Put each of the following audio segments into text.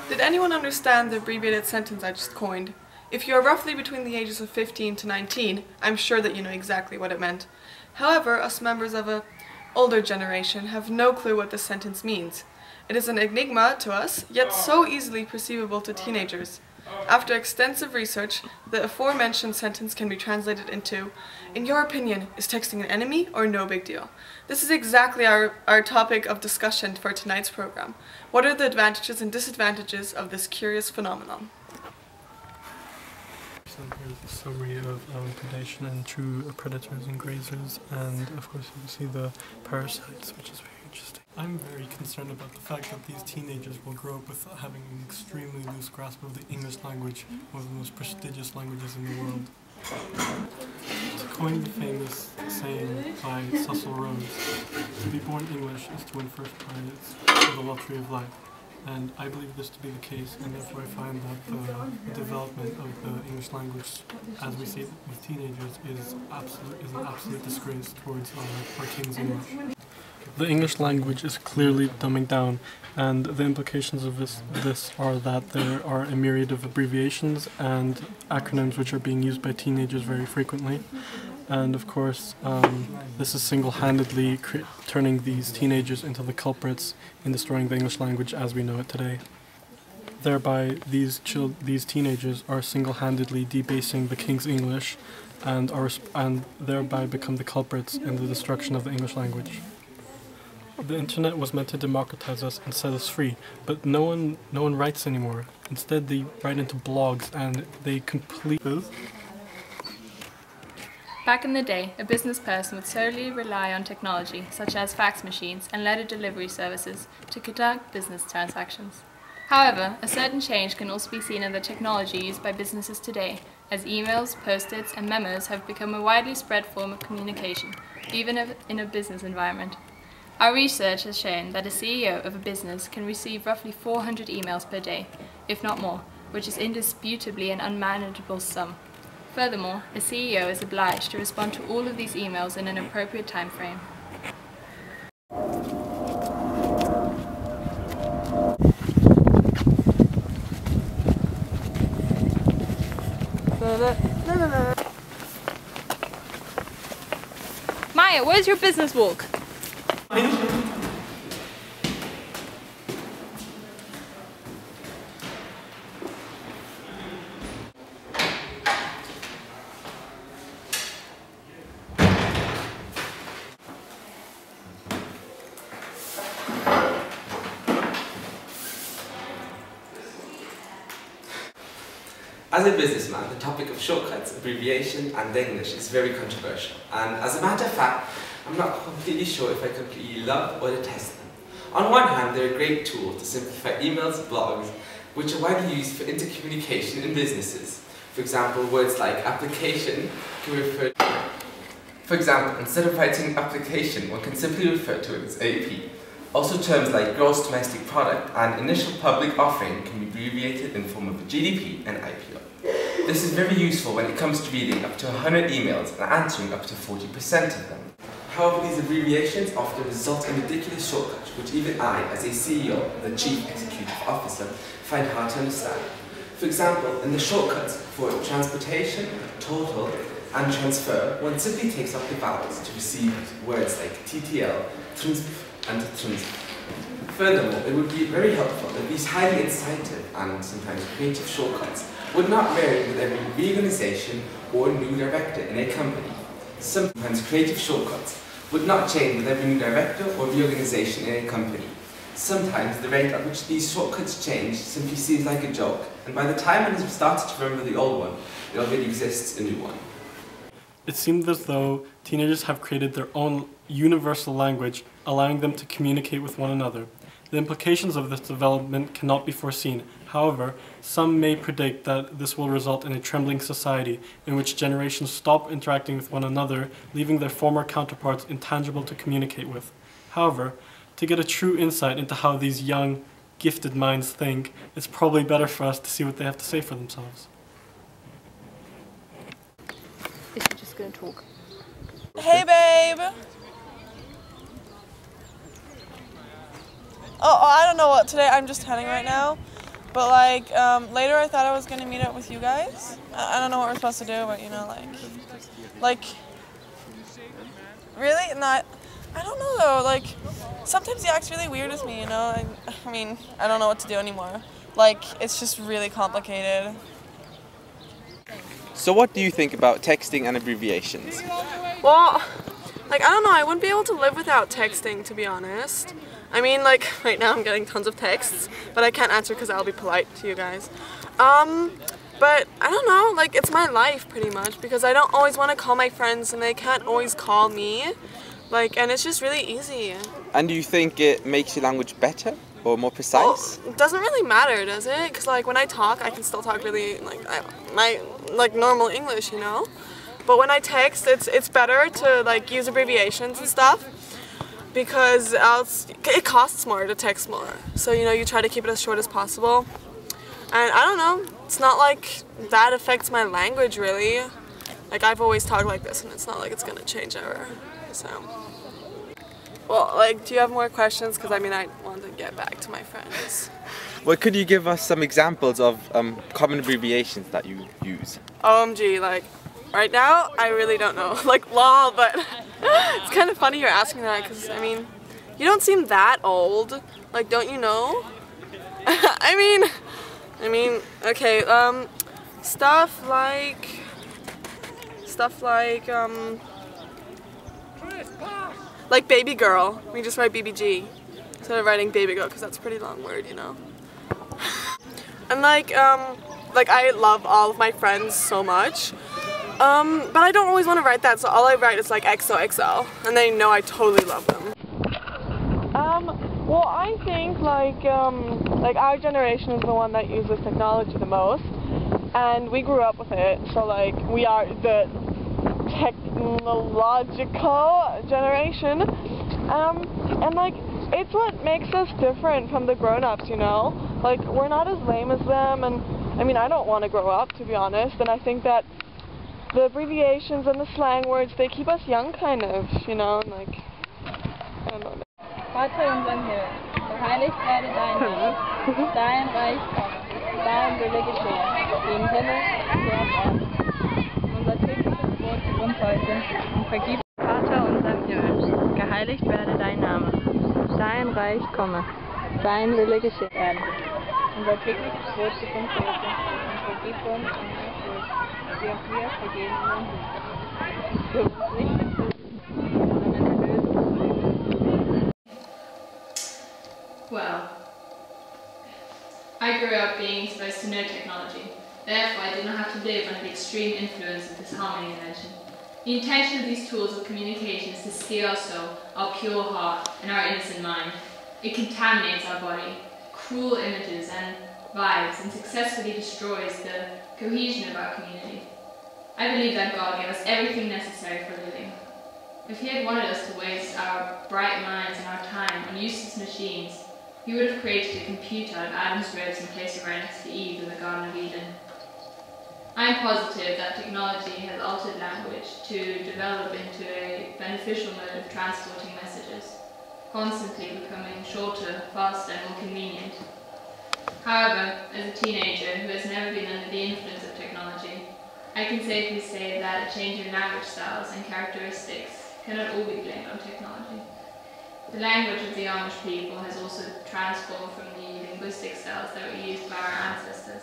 Did anyone understand the abbreviated sentence I just coined? If you are roughly between the ages of 15 to 19, I'm sure that you know exactly what it meant. However, us members of an older generation have no clue what this sentence means. It is an enigma to us, yet so easily perceivable to teenagers. After extensive research, the aforementioned sentence can be translated into, in your opinion, is texting an enemy or no big deal? This is exactly our topic of discussion for tonight's program. What are the advantages and disadvantages of this curious phenomenon? So here's a summary of predation and true predators and grazers, and of course you can see the parasites, which is very interesting. I'm very concerned about the fact that these teenagers will grow up with having an extremely loose grasp of the English language, one of the most prestigious languages in the world. To coin the famous saying by Cecil Rhodes, to be born English is to win first prize for the lottery of life. And I believe this to be the case, and therefore I find that the development of the English language, as we see it with teenagers, is an absolute disgrace towards our King's English. The English language is clearly dumbing down, and the implications of this are that there are a myriad of abbreviations and acronyms which are being used by teenagers very frequently. And of course, this is single-handedly turning these teenagers into the culprits in destroying the English language as we know it today. Thereby, these teenagers are single-handedly debasing the King's English and thereby become the culprits in the destruction of the English language. The internet was meant to democratize us and set us free, but no one writes anymore. Instead, they write into blogs and they completely... Back in the day, a business person would solely rely on technology, such as fax machines and letter delivery services, to conduct business transactions. However, a certain change can also be seen in the technology used by businesses today, as emails, post-its and memos have become a widely spread form of communication, even in a business environment. Our research has shown that a CEO of a business can receive roughly 400 emails per day, if not more, which is indisputably an unmanageable sum. Furthermore, a CEO is obliged to respond to all of these emails in an appropriate time frame. Maya, where's your business walk? As a businessman, the topic of shortcuts, abbreviation and English is very controversial, and as a matter of fact, I'm not completely sure if I completely love or detest them. On one hand, they're a great tool to simplify emails, blogs, which are widely used for intercommunication in businesses. For example, words like application can refer to... For example, instead of writing application, one can simply refer to it as AP. Also, terms like gross domestic product and initial public offering can be abbreviated in the form of a GDP and IPO. This is very useful when it comes to reading up to 100 emails and answering up to 40% of them. However, these abbreviations often result in ridiculous shortcuts which even I, as a CEO, the Chief Executive Officer, find hard to understand. For example, in the shortcuts for transportation, total, and transfer, one simply takes off the vowels to receive words like TTL, and Furthermore, it would be very helpful if these highly incentive and sometimes creative shortcuts would not vary with every reorganization or new director in a company. Sometimes creative shortcuts would not change with every new director or reorganization in a company. Sometimes the rate at which these shortcuts change simply seems like a joke, and by the time one has started to remember the old one, there already exists a new one. It seems as though teenagers have created their own universal language, allowing them to communicate with one another. The implications of this development cannot be foreseen. However, some may predict that this will result in a trembling society in which generations stop interacting with one another, leaving their former counterparts intangible to communicate with. However, to get a true insight into how these young, gifted minds think, it's probably better for us to see what they have to say for themselves. Is she just going to talk? Hey, babe! I don't know what today. I'm just heading right now. But like later, I thought I was gonna meet up with you guys. I don't know what we're supposed to do, but you know, like really not. I don't know though. Like sometimes he acts really weird with me. You know. I mean, I don't know what to do anymore. Like it's just really complicated. So what do you think about texting and abbreviations? Well, like I don't know. I wouldn't be able to live without texting, to be honest. I mean, like, right now I'm getting tons of texts, but I can't answer because I'll be polite to you guys. But I don't know, like, it's my life pretty much because I don't always want to call my friends and they can't always call me. Like, and it's just really easy. And do you think it makes your language better or more precise? Well, it doesn't really matter, does it? Because, like, when I talk, I can still talk really, like, normal English, you know? But when I text, it's better to, like, use abbreviations and stuff. Because else it costs more to text more. So, you know, you try to keep it as short as possible. And I don't know, it's not like that affects my language really. Like I've always talked like this and it's not like it's gonna change ever. So, well, like, do you have more questions? Because I mean, I want to get back to my friends. Well, could you give us some examples of common abbreviations that you use? OMG, like, right now, I really don't know. Like, lol, but it's kind of funny you're asking that because, I mean, you don't seem that old. Like, don't you know? I mean, okay, stuff like baby girl. We just write BBG instead of writing baby girl because that's a pretty long word, you know? And like I love all of my friends so much. But I don't always want to write that, so all I write is like XOXO, and they know I totally love them. Well, I think like our generation is the one that uses technology the most, and we grew up with it, so like we are the technological generation, and like it's what makes us different from the grown-ups, you know? Like we're not as lame as them, and I mean I don't want to grow up, to be honest, and I think that the abbreviations and the slang words, they keep us young kind of, you know, and like, I don't know. Vater unser im Himmel, geheiligt werde dein Name, dein Reich komme, dein Wille geschehe, wie im Himmel, so auf Erden. Unser tägliches Brot gib uns heute und vergib. Vater unser im Himmel, geheiligt werde dein Name, dein Reich komme, dein Wille geschehe auf Erden. Unser tägliches Brot gib uns heute und vergib uns unsere Schuld, wie auch wir vergeben unseren Sünden. Führe uns nicht in Versuchung, sondern erlöse uns von dem Bösen. Well, I grew up being supposed to know technology. Therefore, I did not have to live under the extreme influence of this harmony invention. The intention of these tools of communication is to steal our soul, our pure heart, and our innocent mind. It contaminates our body, cruel images and vibes, and successfully destroys the cohesion of our community. I believe that God gave us everything necessary for living. If He had wanted us to waste our bright minds and our time on useless machines, He would have created a computer out of Adam's ribs and placed it right next to Eve in the Garden of Eden. I am positive that technology has altered language to develop into a beneficial mode of transporting messages, constantly becoming shorter, faster, and more convenient. However, as a teenager who has never been under the influence of technology, I can safely say that a change in language styles and characteristics cannot all be blamed on technology. The language of the Amish people has also transformed from the linguistic styles that were used by our ancestors.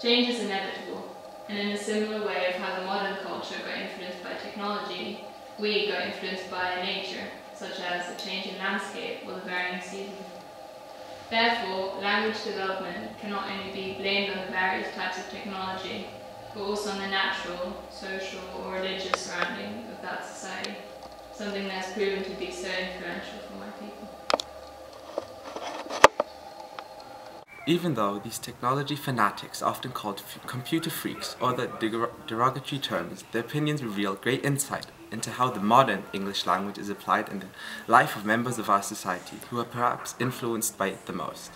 Change is inevitable, and in a similar way of how the modern culture got influenced by technology, we got influenced by nature, such as the changing landscape or the varying seasons. Therefore, language development cannot only be blamed on the various types of technology, but also on the natural, social, or religious surrounding of that society, something that has proven to be so influential for my people. Even though these technology fanatics are often called computer freaks or the derogatory terms, their opinions reveal great insight into how the modern English language is applied in the life of members of our society who are perhaps influenced by it the most.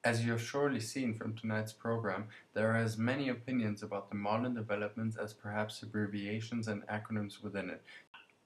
As you have surely seen from tonight's program, there are as many opinions about the modern developments as perhaps abbreviations and acronyms within it.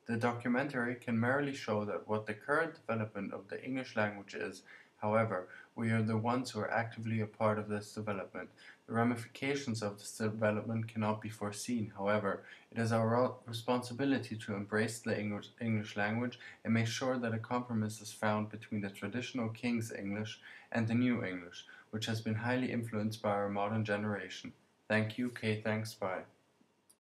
The documentary can merely show that what the current development of the English language is. However, we are the ones who are actively a part of this development. The ramifications of this development cannot be foreseen. However, it is our responsibility to embrace the English language and make sure that a compromise is found between the traditional King's English and the New English, which has been highly influenced by our modern generation. Thank you, Kay, thanks, bye.